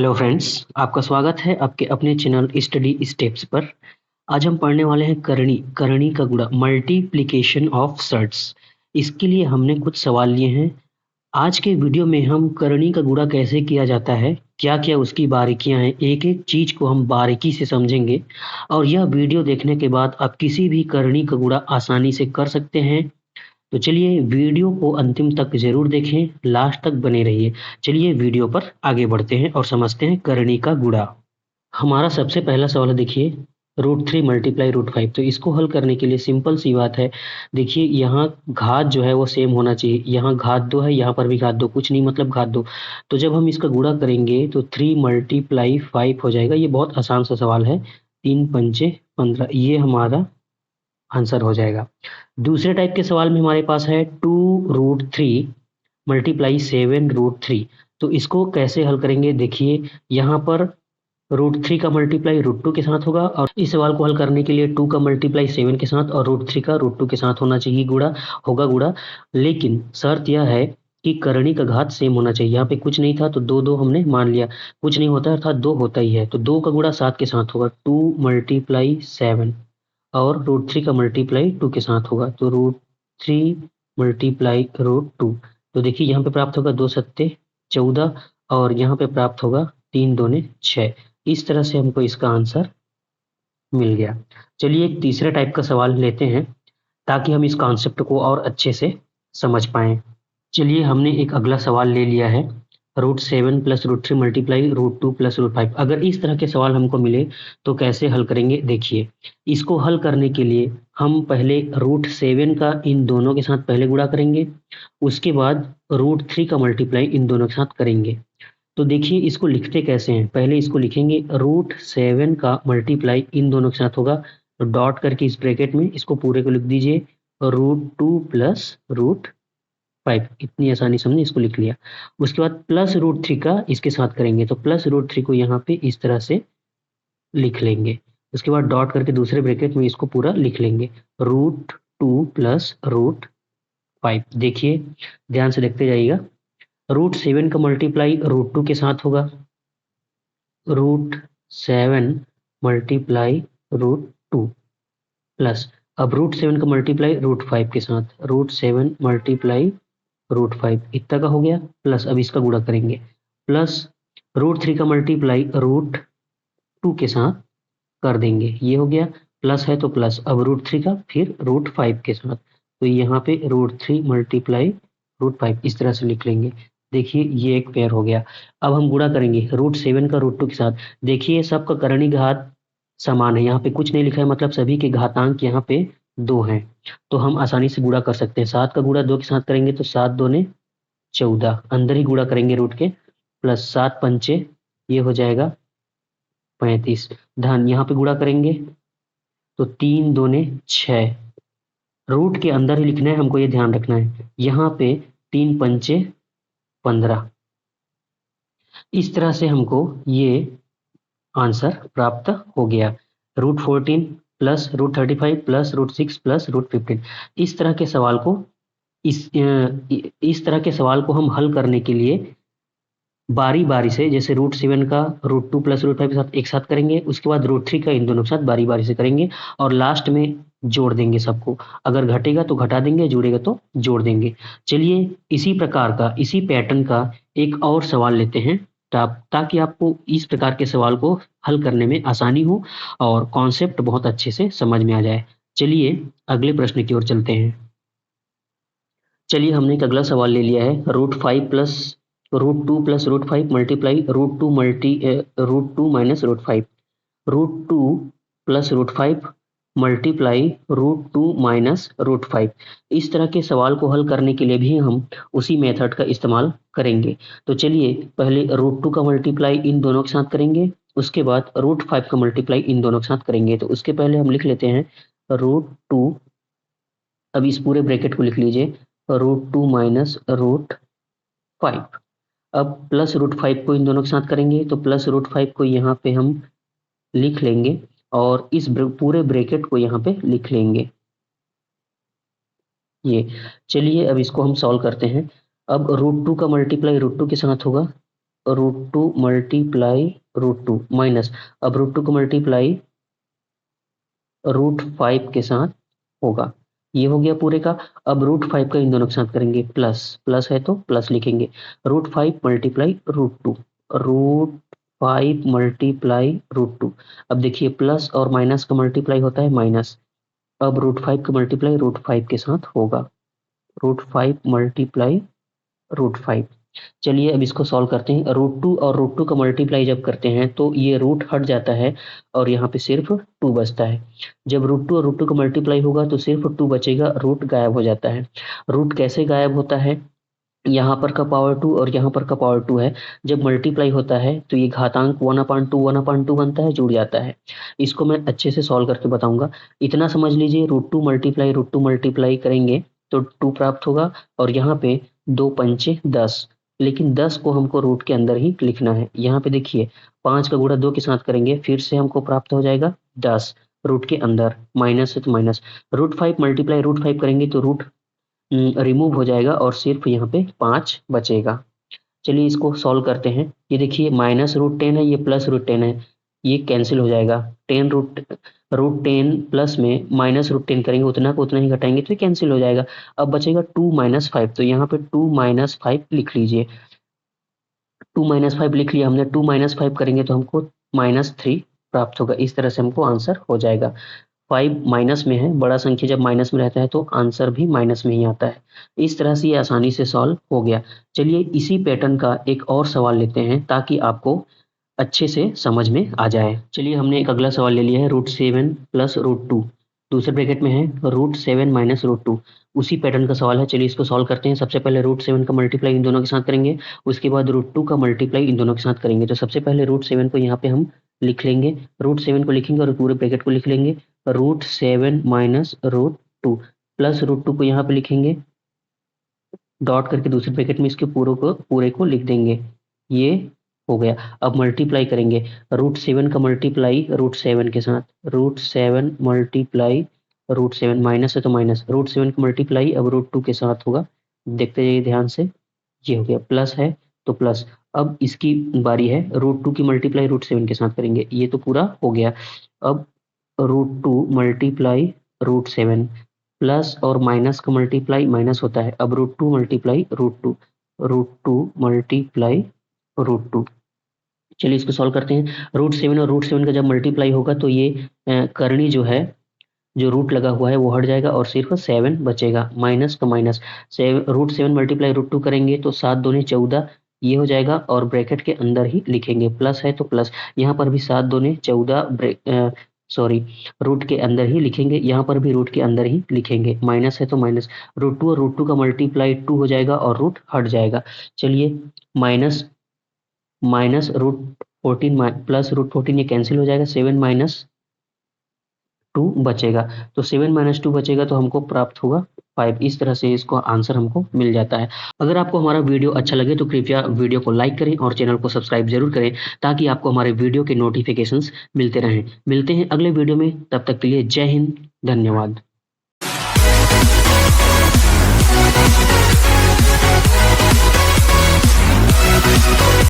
Hello friends, आपका स्वागत है आपके अपने चैनल स्टडी स्टेप्स पर। आज हम पढ़ने वाले हैं करणी का गुणा, मल्टीप्लिकेशन ऑफ शर्ट्स। इसके लिए हमने कुछ सवाल लिए हैं। आज के वीडियो में हम करणी का गुणा कैसे किया जाता है, क्या क्या उसकी बारीकियां हैं, एक एक चीज को हम बारीकी से समझेंगे। और यह वीडियो देखने के बाद आप किसी भी करणी का गुणा आसानी से कर सकते हैं। तो चलिए वीडियो को अंतिम तक ज़रूर देखें, लास्ट तक बने रहिए। चलिए वीडियो पर आगे बढ़ते हैं और समझते हैं करणी का गुणा। हमारा सबसे पहला सवाल है, देखिए √3 मल्टीप्लाई √5। तो इसको हल करने के लिए सिंपल सी बात है। देखिए यहाँ घात जो है वो सेम होना चाहिए, यहाँ घात 2 है, यहाँ पर भी घात 2, कुछ नहीं मतलब घात 2। तो जब हम इसका गुणा करेंगे तो 3 मल्टीप्लाई 5 हो जाएगा। ये बहुत आसान सा सवाल है। 3 पंचे 15, ये हमारा आंसर हो जाएगा। दूसरे टाइप के सवाल में हमारे पास है 2√3 मल्टीप्लाई 7√3। तो इसको कैसे हल करेंगे, देखिए यहाँ पर √3 का मल्टीप्लाई √2 के साथ होगा, और इस सवाल को हल करने के लिए 2 का मल्टीप्लाई 7 के साथ और √3 का √2 के साथ होना चाहिए, गुणा। लेकिन शर्त यह है कि करणी का घात सेम होना चाहिए। यहाँ पे कुछ नहीं था तो दो दो हमने मान लिया, कुछ नहीं होता अर्थात 2 होता ही है, तो 2 का गुणा 7 के साथ होगा, 2 मल्टीप्लाई 7, और √3 का मल्टीप्लाई 2 के साथ होगा, तो √3 मल्टीप्लाई √2। तो देखिए यहाँ पे प्राप्त होगा 2 सत्ते 14, और यहाँ पे प्राप्त होगा 3 दूने 6। इस तरह से हमको इसका आंसर मिल गया। चलिए एक तीसरे टाइप का सवाल लेते हैं ताकि हम इस कॉन्सेप्ट को और अच्छे से समझ पाएं। चलिए हमने एक अगला सवाल ले लिया है, √7 प्लस √3 मल्टीप्लाई √2 प्लस √5। अगर इस तरह के सवाल हमको मिले तो कैसे हल करेंगे, देखिए इसको हल करने के लिए हम पहले √7 का इन दोनों के साथ पहले गुणा करेंगे, उसके बाद √3 का मल्टीप्लाई इन दोनों के साथ करेंगे। तो देखिए इसको लिखते कैसे हैं, पहले इसको लिखेंगे √7 का मल्टीप्लाई इन दोनों के साथ होगा, तो डॉट करके इस ब्रैकेट में इसको पूरे को लिख दीजिए, √2 प्लस √5। इतनी आसानी से हमने इसको लिख लिया। उसके बाद प्लस √3 का इसके साथ करेंगे, तो प्लस √3 को यहाँ पे इस तरह से लिख लेंगे। उसके बाद डॉट करके दूसरे ब्रैकेट में इसको पूरा लिख लेंगे, √2 प्लस √5। देखिए ध्यान से देखते जाइएगा, √7 का मल्टीप्लाई √2 के साथ होगा, √7 मल्टीप्लाई √2 प्लस अब √7 का मल्टीप्लाई √5 के साथ, √7 मल्टीप्लाई √5 इतना का हो गया, प्लस अब इसका गुणा करेंगे, प्लस √3 का मल्टीप्लाई √2 के साथ कर देंगे, ये हो गया, प्लस है तो प्लस, अब √3 का फिर √5 के साथ, तो यहाँ पे √3 मल्टीप्लाई √5 इस तरह से लिख लेंगे। देखिए ये एक पेयर हो गया। अब हम गुणा करेंगे √7 का √2 के साथ। देखिए सबका करणी घात समान है, यहाँ पे कुछ नहीं लिखा है, मतलब सभी के घातांक यहाँ पे 2 हैं, तो हम आसानी से गुणा कर सकते हैं। 7 का गुणा 2 के साथ करेंगे तो 7 दूने 14, अंदर ही गुणा करेंगे रूट के, प्लस 7 पंचे ये हो जाएगा 35, धन यहाँ पे गुणा करेंगे तो 3 दूने 6, रूट के अंदर ही लिखना है हमको, ये ध्यान रखना है। यहाँ पे 3 पंचे 15। इस तरह से हमको ये आंसर प्राप्त हो गया, √14 प्लस √35 प्लस √6 प्लस √15। इस तरह के सवाल को इस तरह के सवाल को हम हल करने के लिए बारी बारी से, जैसे √7 का √2 प्लस √5 के साथ एक साथ करेंगे, उसके बाद √3 का इन दोनों के साथ बारी बारी से करेंगे, और लास्ट में जोड़ देंगे सबको। अगर घटेगा तो घटा देंगे, जुड़ेगा तो जोड़ देंगे। चलिए इसी पैटर्न का एक और सवाल लेते हैं, ताकि आपको इस प्रकार के सवाल को हल करने में आसानी हो और कॉन्सेप्ट बहुत अच्छे से समझ में आ जाए। चलिए अगले प्रश्न की ओर चलते हैं। चलिए हमने एक अगला सवाल ले लिया है, √5 plus √2 plus √5 multiply √2 minus √5, √2 plus √5 multiply √2 minus √5। इस तरह के सवाल को हल करने के लिए भी हम उसी मेथड का इस्तेमाल करेंगे। तो चलिए पहले √2 का मल्टीप्लाई इन दोनों के साथ करेंगे, उसके बाद √5 का मल्टीप्लाई इन दोनों के साथ करेंगे। तो उसके पहले हम लिख लेते हैं √2, अब इस पूरे ब्रैकेट को लिख लीजिए, √2 माइनस √5। अब प्लस √5 को इन दोनों के साथ करेंगे, तो प्लस √5 को यहाँ पे हम लिख लेंगे और इस पूरे ब्रैकेट को यहाँ पे लिख लेंगे। ये चलिए अब इसको हम सॉल्व करते हैं। अब √2 का मल्टीप्लाई √2 के साथ होगा, √2 मल्टीप्लाई √2 माइनस, अब √2 को मल्टीप्लाई √5 के साथ होगा। ये हो गया पूरे का। अब √5 का इन दोनों के साथ करेंगे प्लस, प्लस है तो प्लस लिखेंगे। √5 मल्टीप्लाई √2, √5 मल्टीप्लाई √2। अब देखिए प्लस और माइनस का मल्टीप्लाई होता है माइनस, अब √5 का मल्टीप्लाई √5 के साथ होगा, √5 मल्टीप्लाई √5। चलिए अब इसको सॉल्व करते हैं। √2 और √2 का मल्टीप्लाई जब करते हैं तो ये रूट हट जाता है और यहाँ पे सिर्फ 2 बचता है। जब √2 और √2 का मल्टीप्लाई होगा तो सिर्फ 2 बचेगा, रूट गायब हो जाता है। रूट कैसे गायब होता है? यहाँ पर का पावर 2 और यहाँ पर का पावर 2 है, जब मल्टीप्लाई होता है तो ये घातांक 1/2 बनता है, जुड़ जाता है। इसको मैं अच्छे से सॉल्व करके बताऊंगा। इतना समझ लीजिए, √2 मल्टीप्लाई करेंगे तो 2 प्राप्त होगा और यहाँ पे 2 पंचे 10, लेकिन 10 को हमको रूट के अंदर ही लिखना है। यहाँ पे देखिए 5 का गुणा 2 के साथ करेंगे, फिर से हमको प्राप्त हो जाएगा 10 रूट के अंदर, माइनस है तो माइनस। √5 मल्टीप्लाई √5 करेंगे तो रूट रिमूव हो जाएगा और सिर्फ यहाँ पे 5 बचेगा। चलिए इसको सॉल्व करते हैं। ये देखिए -√10 है, ये +√10 है, ये कैंसिल हो जाएगा। √10 प्लस में -√10 करेंगे, उतना को उतना ही घटाएंगे तो ये कैंसिल हो जाएगा। अब बचेगा 2 - 5, तो यहाँ पे 2 - 5 लिख लीजिए। 2 - 5 लिख लिया हमने। 2 - 5 करेंगे तो हमको -3 प्राप्त होगा। इस तरह से हमको आंसर हो जाएगा। 5 माइनस में है, बड़ा संख्या जब माइनस में रहता है तो आंसर भी माइनस में ही आता है। इस तरह से ये आसानी से सॉल्व हो गया। चलिए इसी पैटर्न का एक और सवाल लेते हैं ताकि आपको अच्छे से समझ में आ जाए। चलिए हमने एक अगला सवाल ले लिया है, √7 + √2, दूसरे ब्रैकेट में है √7 - √2। उसी पैटर्न का सवाल है। चलिए इसको सॉल्व करते हैं। सबसे पहले √7 का मल्टीप्लाई इन दोनों के साथ करेंगे, उसके बाद √2 का मल्टीप्लाई इन दोनों के साथ करेंगे। तो सबसे पहले √7 को यहाँ पे हम लिख लेंगे, √7 को लिखेंगे और पूरे ब्रैकेट को लिख लेंगे। √7 - √2 प्लस √2 को यहाँ पे लिखेंगे, डॉट करके दूसरे ब्रैकेट में इसके पूरे को लिख देंगे। ये हो गया। अब मल्टीप्लाई करेंगे, √7 का मल्टीप्लाई √7 के साथ, √7 मल्टीप्लाई √7, माइनस है तो माइनस, √7 का मल्टीप्लाई अब √2 के साथ होगा। देखते जाइए ध्यान से, ये हो गया। प्लस है तो प्लस। अब इसकी बारी है, √2 की मल्टीप्लाई √7 के साथ करेंगे, ये तो पूरा हो गया। अब √2 मल्टीप्लाई √7, प्लस और माइनस का मल्टीप्लाई माइनस होता है। अब √2 मल्टीप्लाई √2, √2 मल्टीप्लाई √2। चलिए इसको सॉल्व करते हैं। √7 और √7 का जब मल्टीप्लाई होगा तो ये करनी जो है, जो रूट लगा हुआ है वो हट जाएगा और सिर्फ 7 बचेगा, माइनस का माइनस। √7 मल्टीप्लाई √2 करेंगे तो 7 दूनी 14, ये हो जाएगा और ब्रैकेट के अंदर ही लिखेंगे। प्लस है तो प्लस, यहाँ पर भी 7 दूनी 14, रूट के अंदर ही लिखेंगे, यहाँ पर भी रूट के अंदर ही लिखेंगे। माइनस है तो माइनस, √2 और √2 का मल्टीप्लाई 2 हो जाएगा और रूट हट जाएगा। चलिए माइनस माइनस √14 प्लस √14, ये कैंसिल हो जाएगा। 7 - 2 बचेगा, तो 7 - 2 बचेगा तो हमको प्राप्त होगा 5। इस तरह से इसको आंसर हमको मिल जाता है। अगर आपको हमारा वीडियो अच्छा लगे तो कृपया वीडियो को लाइक करें और चैनल को सब्सक्राइब जरूर करें ताकि आपको हमारे वीडियो के नोटिफिकेशंस मिलते रहें। मिलते हैं अगले वीडियो में, तब तक के लिए जय हिंद, धन्यवाद।